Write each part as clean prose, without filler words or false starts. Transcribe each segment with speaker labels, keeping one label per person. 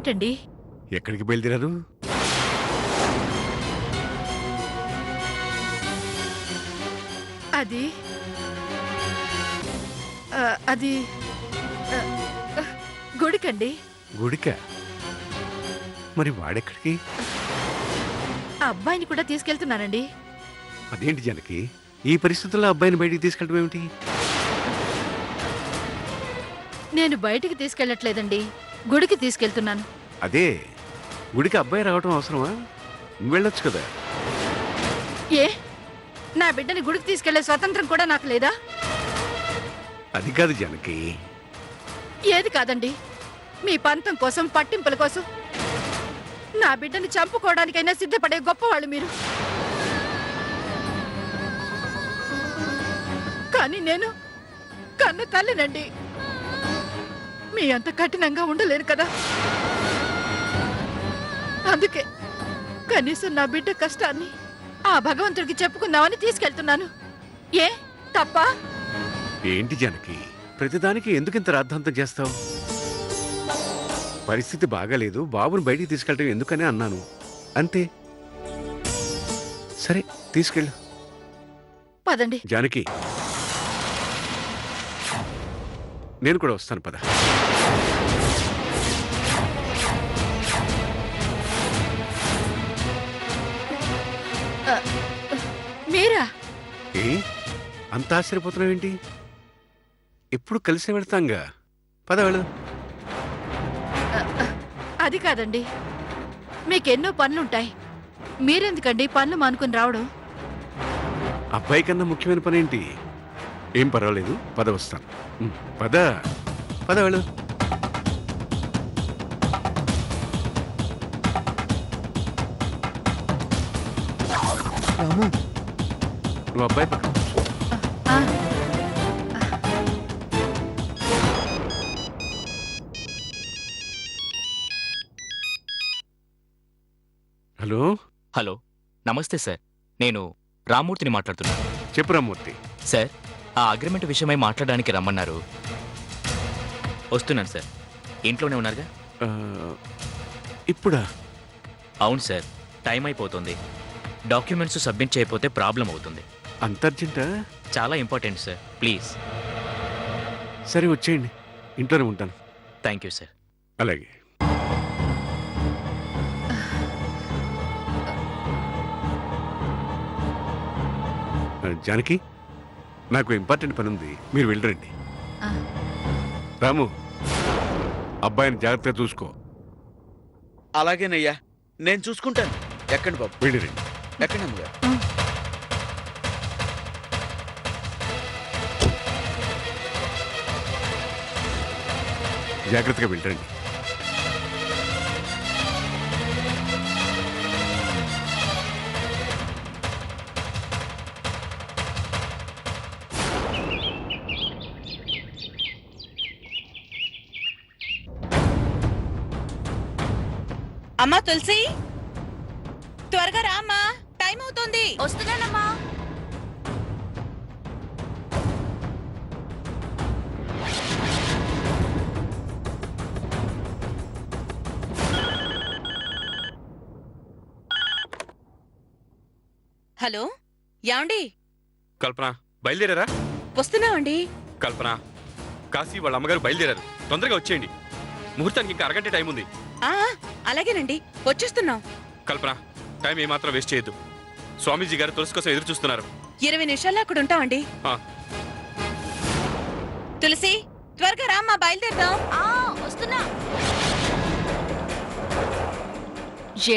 Speaker 1: ఏంటండి?
Speaker 2: ఎక్కడికి బయలుదేరారు?
Speaker 1: అది అది గుడికండి.
Speaker 2: గుడిక? మరి వాడెక్కడికి?
Speaker 1: ఆ అబ్బాయిని కూడా తీసుకెళ్తున్నానండి.
Speaker 2: అదేంటి జనకి, ఈ పరిస్థితుల్లో అబ్బాయిని బయటికి తీసుకెళ్ళడం ఏమిటి?
Speaker 1: నేను బయటికి తీసుకెళ్ళట్లేదండి, గుడికి తీసుకెళ్తున్నాను.
Speaker 2: అదే, గుడికి అబ్బాయి రావటం అవసరమా? నువ్వు వెళ్ళొచ్చు కదా.
Speaker 1: ఏ, నా బిడ్డని గుడికి తీసుకెళ్లే స్వతంత్రం కూడా నాకు లేదా?
Speaker 2: అది కాదు జనకి.
Speaker 1: ఏది కాదండి? మీ పంతం కోసం, పట్టింపుల కోసం నా బిడ్డని చంపుకోవడానికైనా సిద్ధపడే గొప్పవాళ్ళు మీరు. కానీ నేను కన్న తల్లినండి. మీ అంత కఠినంగా ఉండలేను కదా. అందుకే కనీసం నా బిడ్డ కష్టాన్ని ఆ భగవంతుడికి చెప్పుకుందామని తీసుకెళ్తున్నాను. ఏ తప్ప?
Speaker 2: ఏంటి జనకి, ప్రతిదానికి ఎందుకింత రాద్ధాంతం చేస్తావు? పరిస్థితి బాగాలేదు, బాబుని బయటికి తీసుకెళ్ళటం ఎందుకని అన్నాను, అంతే. సరే తీసుకెళ్ళు.
Speaker 1: పదండి.
Speaker 2: జానకి, నేను కూడా వస్తాను, పద.
Speaker 1: మీరా?
Speaker 2: ఏ అంత ఆశ్చర్యపోతున్నావు ఏంటి? ఎప్పుడు కలిసి వెళ్తాంగా, పద వెళ్ళు.
Speaker 1: అది కాదండి, మీకెన్నో పనులుంటాయి. మీరెందుకండి పనులు మానుకుని రావడం?
Speaker 2: అబ్బాయి కన్నా ముఖ్యమైన పని ఏంటి? ఏం పర్వాలేదు, పద వస్తాను. పద పద వెళ్ళు. నువ్వు అబ్బాయి పక్కన కూర్చో.
Speaker 1: ఆ,
Speaker 2: హలో.
Speaker 3: హలో, నమస్తే సార్. నేను రామూర్తిని మాట్లాడుతున్నాను.
Speaker 2: చెప్పు రామూర్తి.
Speaker 3: సార్, ఆ అగ్రిమెంట్ విషయమై మాట్లాడడానికి రమ్మన్నారు. వస్తున్నాను సార్. ఇంట్లోనే ఉన్నారుగా?
Speaker 2: ఆ, ఇప్పుడా?
Speaker 3: అవును సార్, టైం అయిపోతుంది. డాక్యుమెంట్స్ సబ్మిట్ చేయకపోతే ప్రాబ్లం అవుతుంది.
Speaker 2: అంత అర్జెంటా?
Speaker 3: చాలా ఇంపార్టెంట్ సార్, ప్లీజ్.
Speaker 2: సరే వచ్చేయండి, ఇంట్లోనే ఉంటాను.
Speaker 3: Thank you sir.
Speaker 2: అలాగే. జానకి, నాకు ఇంపార్టెంట్ పని ఉంది, మీరు వెళ్ళరండి.
Speaker 1: ఆ.
Speaker 2: రాము, అబ్బాయిని జాగ్రత్తగా చూసుకో.
Speaker 4: అలాగేనయ్యా, నేను చూసుకుంటాను. ఎక్కండి బాబు,
Speaker 2: వెళ్ళిరండి.
Speaker 4: ఎక్కండి అమ్మగారు.
Speaker 2: జాగ్రత్తగా వెళ్ళరండి.
Speaker 5: అమ్మా తులసి, త్వరగా రా అమ్మా, టైం అవుతోంది.
Speaker 6: వస్తున్నానమ్మా.
Speaker 5: హలో, యాండి?
Speaker 7: కల్పన, బయలుదేరారా?
Speaker 5: వస్తున్నావండి.
Speaker 7: కల్పన, కాశీ వాళ్ళ అమ్మగారు బయలుదేరారు, తొందరగా వచ్చేయండి. ముహూర్తానికి ఇంకా అరగంట టైం ఉంది.
Speaker 5: ఆ అలాగేనండి, వచ్చేస్తున్నాం.
Speaker 7: కల్పన, టైం ఏమాత్రం వేస్ట్ చేయొద్దు. స్వామీజీ గారు తులసి కోసం ఎదురు చూస్తున్నారు.
Speaker 5: 20 నిమిషాల్లో అక్కడ ఉంటామండి.
Speaker 7: ఆ,
Speaker 5: తులసి, త్వరగా రా అమ్మా, బయలుదేరదాం.
Speaker 6: వస్తున్నా.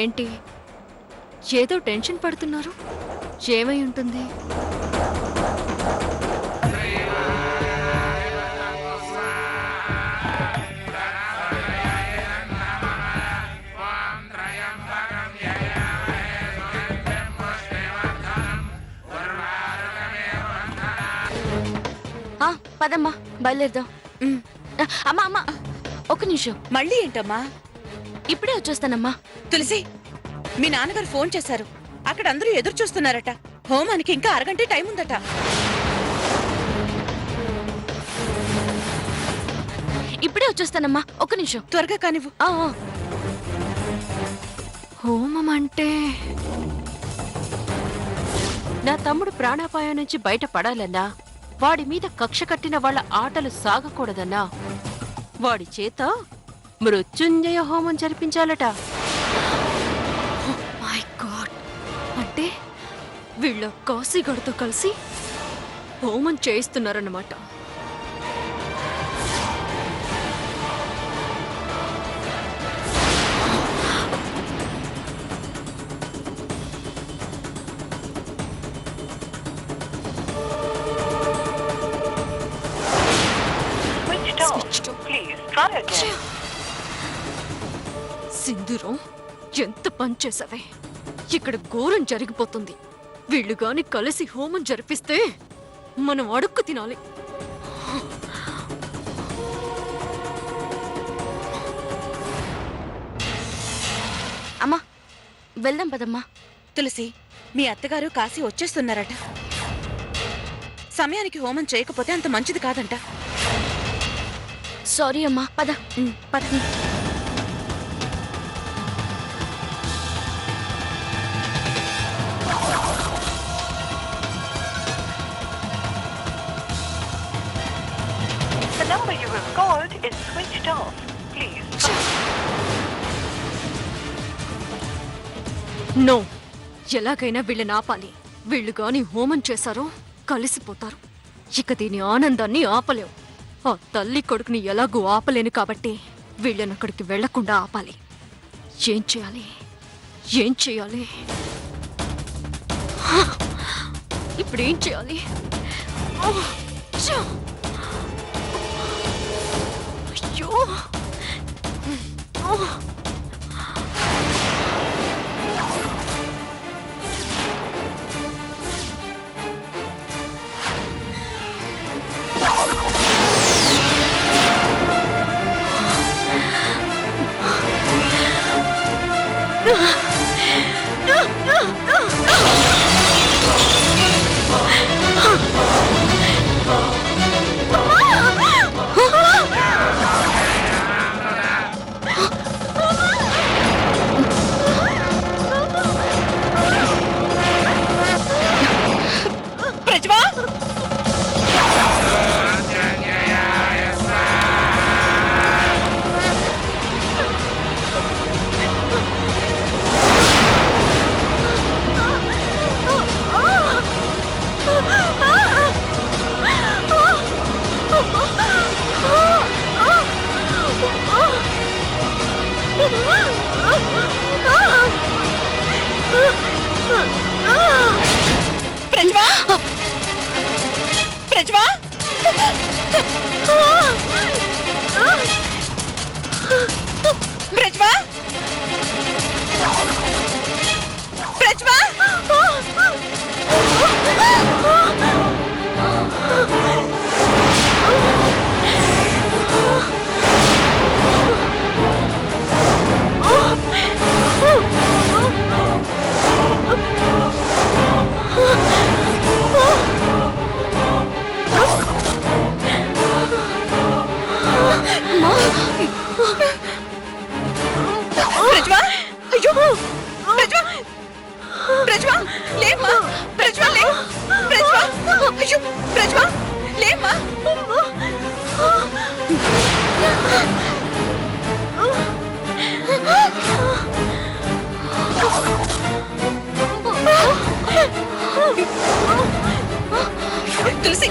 Speaker 1: ఏంటి ఏదో టెన్షన్ పడుతున్నారు? ఏమై ఉంటుంది?
Speaker 6: పదమ్మా, బయలుదేరదాం. అమ్మా అమ్మా, ఒక నిమిషం.
Speaker 5: మళ్ళీ ఏంటమ్మా?
Speaker 6: ఇప్పుడే వచ్చేస్తానమ్మా.
Speaker 5: తులసి, మీ నాన్నగారు ఫోన్ చేశారు. అక్కడ అందరూ ఎదురు చూస్తున్నారట. హోమానికి ఇంకా అరగంట టైం ఉందట.
Speaker 6: ఇప్పుడే వచ్చేస్తానమ్మా, ఒక నిమిషం.
Speaker 5: త్వరగా కానివ్వు.
Speaker 8: అంటే నా తమ్ముడు ప్రాణాపాయం నుంచి బయటపడాలన్నా, వాడి మీద కక్ష కట్టిన వాళ్ళ ఆటలు సాగకూడదన్నా, వాడి చేత మృత్యుంజయ హోమం జరిపించాలట. My God! అంటే వీళ్ళ కాశీగడితో కలిసి హోమం చేయిస్తున్నారన్నమాట. సింధూరం, ఎంత పనిచేసావే! ఇక్కడ ఘోరం జరిగిపోతుంది. వీళ్ళు గాని కలిసి హోమం జరిపిస్తే మనం అడుక్కు తినాలి.
Speaker 6: అమ్మా వెళ్దాం పదమ్మా.
Speaker 5: తులసి, మీ అత్తగారు కాశీ వచ్చేస్తున్నారట. సమయానికి హోమం చేయకపోతే అంత మంచిది కాదంట.
Speaker 6: సారీ అమ్మా, పద.
Speaker 5: పద.
Speaker 9: The number you have called is switched off. Please.
Speaker 8: No, ఎలాగైనా వీళ్ళని ఆపాలి. వీళ్ళు గాని హోమం చేశారో కలిసిపోతారు. ఇక దీని ఆనందాన్ని ఆపలేవు. ఆ తల్లి కొడుకుని ఎలాగూ ఆపలేను కాబట్టి వీళ్ళని అక్కడికి వెళ్లకుండా ఆపాలి. ఏం చేయాలి? ఏం చేయాలి? ఇప్పుడేం చేయాలి? అయ్యో!
Speaker 5: ప్రజ్వా! ప్రజ్వా! ప్రజ్వా! ప్రజ్వా! ప్రజ్వా! ప్రజ్వా! అయ్యో! ప్రజ్వా! ప్రజ్వా! లేమ్మా! ప్రజ్వా లే! ప్రజ్వా! అయ్యో! ప్రజ్వా! లేమ్మా! తులసి!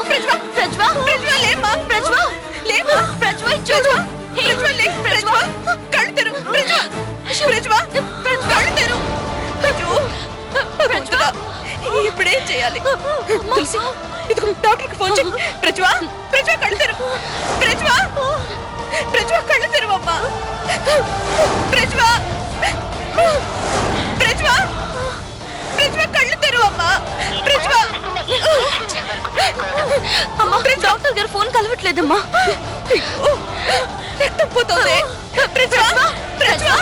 Speaker 5: ప్రజ్వా!
Speaker 6: ప్రజ్వా!
Speaker 5: ప్రజ్వా లేమ్మా!
Speaker 6: ప్రజ్వా!
Speaker 5: లేమ్మా!
Speaker 6: ప్రజ్వా ఇచ్చు!
Speaker 5: ప్రజ్వా లే! ప్రజ్వా! కళ్ళు తెరు! ప్రజ్వా! ప్రజ్వా! కళ్ళు తెరు! అయ్యో! ప్రజ్వా! ఇప్పుడేం చేయాలి? తులసి, ఇదిగో డాక్టర్కి ఫోన్ చేయి. ప్రజ్వా! ప్రజ్వా కళ్ళు తెరు! ప్రజ్వా! ప్రజ్వా కళ్ళు తెరువమ్మా! ప్రజ్వా! ప్రజ్వా! ప్రజ్వా కళ్ళు తెరువమ్మా! ప్రజ్వా!
Speaker 6: అమ్మా, డాక్టర్ గారు ఫోన్ కలవట్లేదమ్మా.
Speaker 5: రక్తం పోతుంది. ప్రజ్వా! ప్రజ్వా!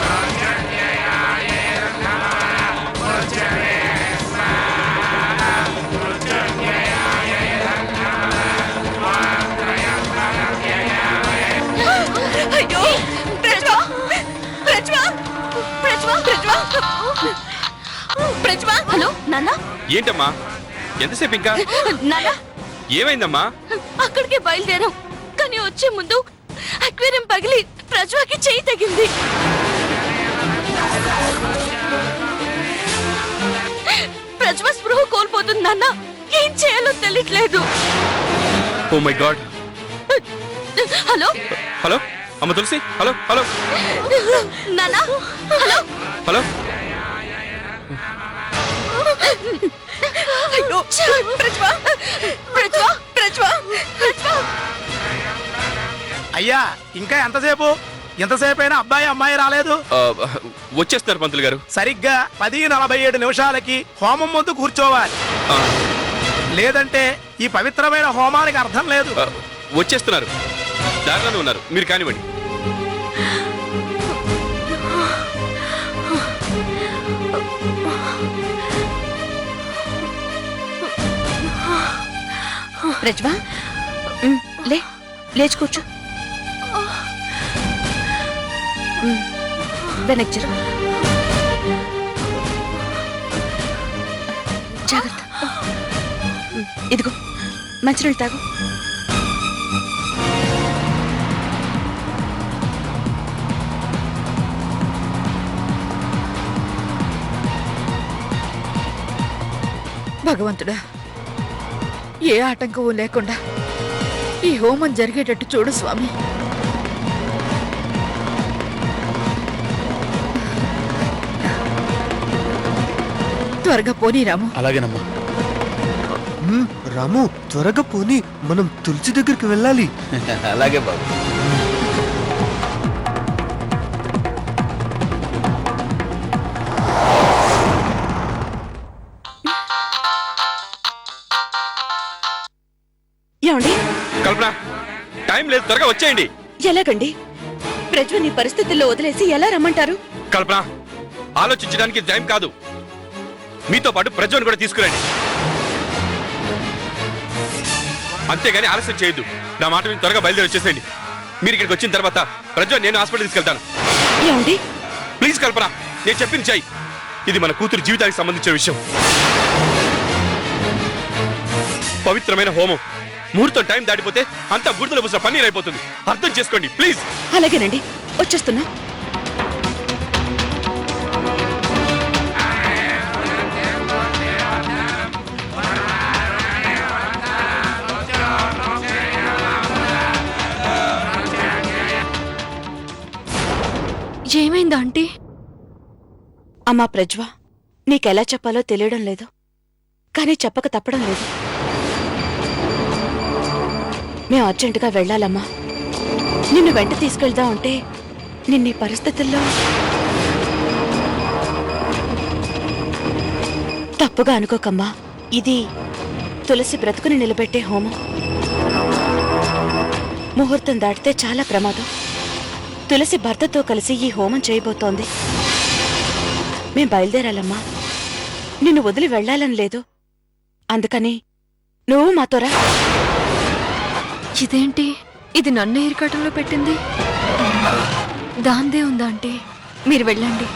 Speaker 5: అయ్యో! ప్రజ్వా! ప్రజ్వా!
Speaker 6: ప్రజ్వా! నాన్న
Speaker 7: ఏంటమ్మా ఎంతసేపు ఇంకా
Speaker 6: నాన్న
Speaker 7: ఏమైందమ్మా
Speaker 6: అక్కడికే బయలుదేరాం కానీ వచ్చే ముందు అక్వేరియం పగిలి ప్రజ్వాకి చెయ్యి తగింది. ప్రజ్వ స్పృహ కోల్పోతుంది నాన్న. ఏం చేయాలో తెలియట్లేదు.
Speaker 7: Oh my god.
Speaker 6: Hello
Speaker 7: hello అమ్మ తులసి. హలో హలో
Speaker 6: నాన్న. Hello
Speaker 7: hello.
Speaker 5: అయ్యో, ప్రజ్వ, ప్రజ్వ, ప్రజ్వ, ప్రజ్వ.
Speaker 10: అయ్యా ఇంకా ఎంతసేపు అయినా అబ్బాయి అమ్మాయి రాలేదు.
Speaker 7: వచ్చేస్తున్నారు పంతులు గారు.
Speaker 10: సరిగ్గా 10:47 నిమిషాలకి హోమం ముందు కూర్చోవాలి. లేదంటే ఈ పవిత్రమైన హోమానికి అర్థం లేదు.
Speaker 7: వచ్చేస్తున్నారు, దారిలోనే ఉన్నారు, మీరు కానివ్వండి.
Speaker 5: ప్రజ్వ, లేచి కూర్చో. వెనక్కి జరుగు. జాగ్రత్త. ఇదిగో మంచినీళ్ళు తాగు.
Speaker 1: భగవంతుడా, ఏ ఆటంకం లేకుండా ఈ హోమం జరిగేటట్టు చూడు స్వామి. త్వరగా పోనీ రాము.
Speaker 4: అలాగేనమ్మా.
Speaker 11: రాము త్వరగా పోనీ, మనం తులసి దగ్గరికి వెళ్ళాలి.
Speaker 4: అలాగే బాబు.
Speaker 5: ఏమండి?
Speaker 7: కల్పన, టైం లేదు, త్వరగా వచ్చేయండి.
Speaker 5: ఎలాగండి? ప్రజ్వ నీ పరిస్థితుల్లో వదిలేసి ఎలా రమ్మంటారు?
Speaker 7: కల్పన, ఆలోచించడానికి టైం కాదు. మీతో పాటు ప్రజ్వని కూడా తీసుకురండి. అంతేగాని ఆలస్యం చేయొద్దు. నా మాట మీద త్వరగా బయలుదేరి వచ్చేసేయండి. మీరు ఇక్కడికి వచ్చిన తర్వాత ప్రజ్వని నేను హాస్పిటల్ తీసుకెళ్తాను.
Speaker 5: ఏమండి?
Speaker 7: ప్లీజ్ కల్పన, నేను చెప్పింది చెయ్యి. ఇది మన కూతురు జీవితానికి సంబంధించిన విషయం. పవిత్రమైన హోమం. ముహూర్తం టైం దాటిపోతే అంతా బురదలో పూసిన పన్నీర్ అయిపోతుంది. అర్థం చేసుకోండి ప్లీజ్.
Speaker 5: అలాగేనండి, వచ్చేస్తున్నా.
Speaker 8: ఏమైందా ఆంటీ?
Speaker 5: అమ్మా ప్రజ్వ, నీకెలా చెప్పాలో తెలియడం లేదు, కానీ చెప్పక తప్పడం లేదు. మేము అర్జెంటుగా వెళ్ళాలమ్మా. నిన్ను వెంట తీసుకెళ్దాం అంటే నిన్నీ పరిస్థితుల్లో తప్పుగా అనుకోకమ్మా. ఇది తులసి బ్రతుకుని నిలబెట్టే హోమం. ముహూర్తం దాటితే చాలా ప్రమాదం. తులసి భర్తతో కలిసి ఈ హోమం చేయబోతోంది. మేం బయలుదేరాలమ్మా. నిన్ను వదిలి వెళ్ళాలని లేదు. అందుకని నువ్వు మాతోరా.
Speaker 8: ఇదేంటి, ఇది నన్ను ఏరికాటంలో పెట్టింది? దాందే ఉందా అంటే? మీరు వెళ్ళండి,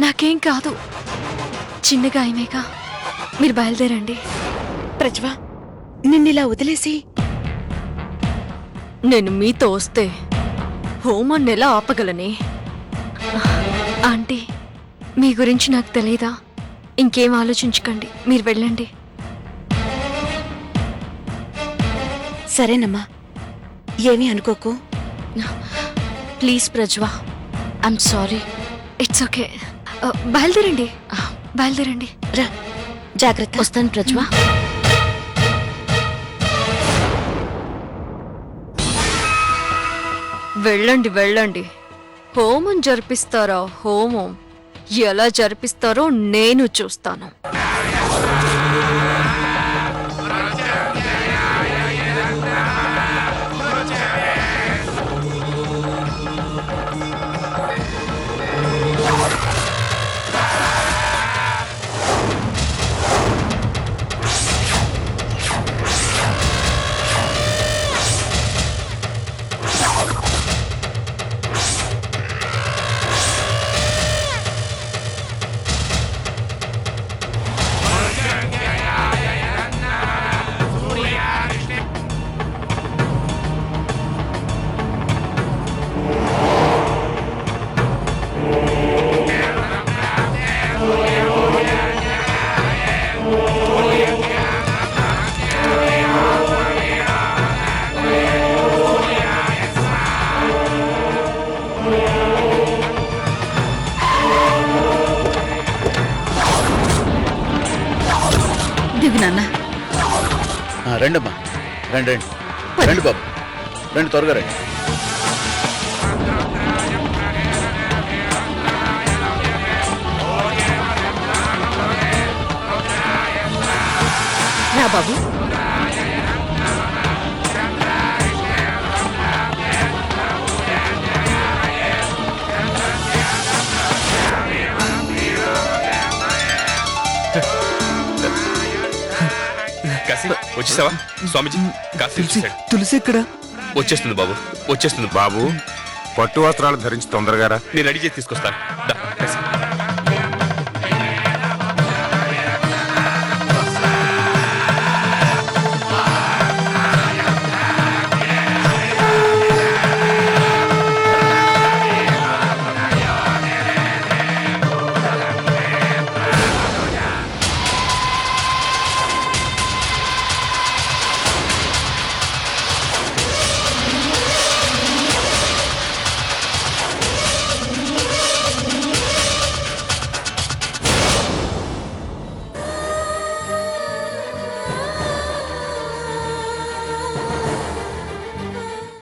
Speaker 8: నాకేం కాదు. చిన్నగా ఆయమేగా, మీరు బయలుదేరండి.
Speaker 5: ప్రజ్వ, నిన్నిలా వదిలేసి
Speaker 8: నేను మీతో వస్తే హోమాన్ని ఎలా ఆపగలనే? ఆంటీ, మీ గురించి నాకు తెలీదా? ఇంకేం ఆలోచించకండి, మీరు వెళ్ళండి.
Speaker 5: సరేనమ్మా, ఏమీ అనుకోకు.
Speaker 8: Please Prajwa, I'm sorry. It's okay. బయలుదేరండి, బయలుదేరండి.
Speaker 5: రా, జాగ్రత్త.
Speaker 8: వస్తాను ప్రజ్వ. వెళ్ళండి వెళ్ళండి. హోమం జరిపిస్తారా? హోమం ఎలా జరిపిస్తారో నేను చూస్తాను.
Speaker 1: నాన్న
Speaker 4: రండమ్మా రండి రండి రండి బాబు రండి త్వరగా రండి
Speaker 1: రా బాబు
Speaker 7: కాశీ వచ్చేసావా స్వామిజీ కాశీ
Speaker 11: తులసి
Speaker 7: వచ్చేసాడు.
Speaker 11: తులసి ఎక్కడ
Speaker 7: వచ్చేస్తుంది బాబు వచ్చేస్తుంది
Speaker 2: బాబు పట్టు వస్త్రాలు ధరించి తొందరగా రా.
Speaker 7: నేను రెడీ చేసి తీసుకొస్తాను దా, కాశీ.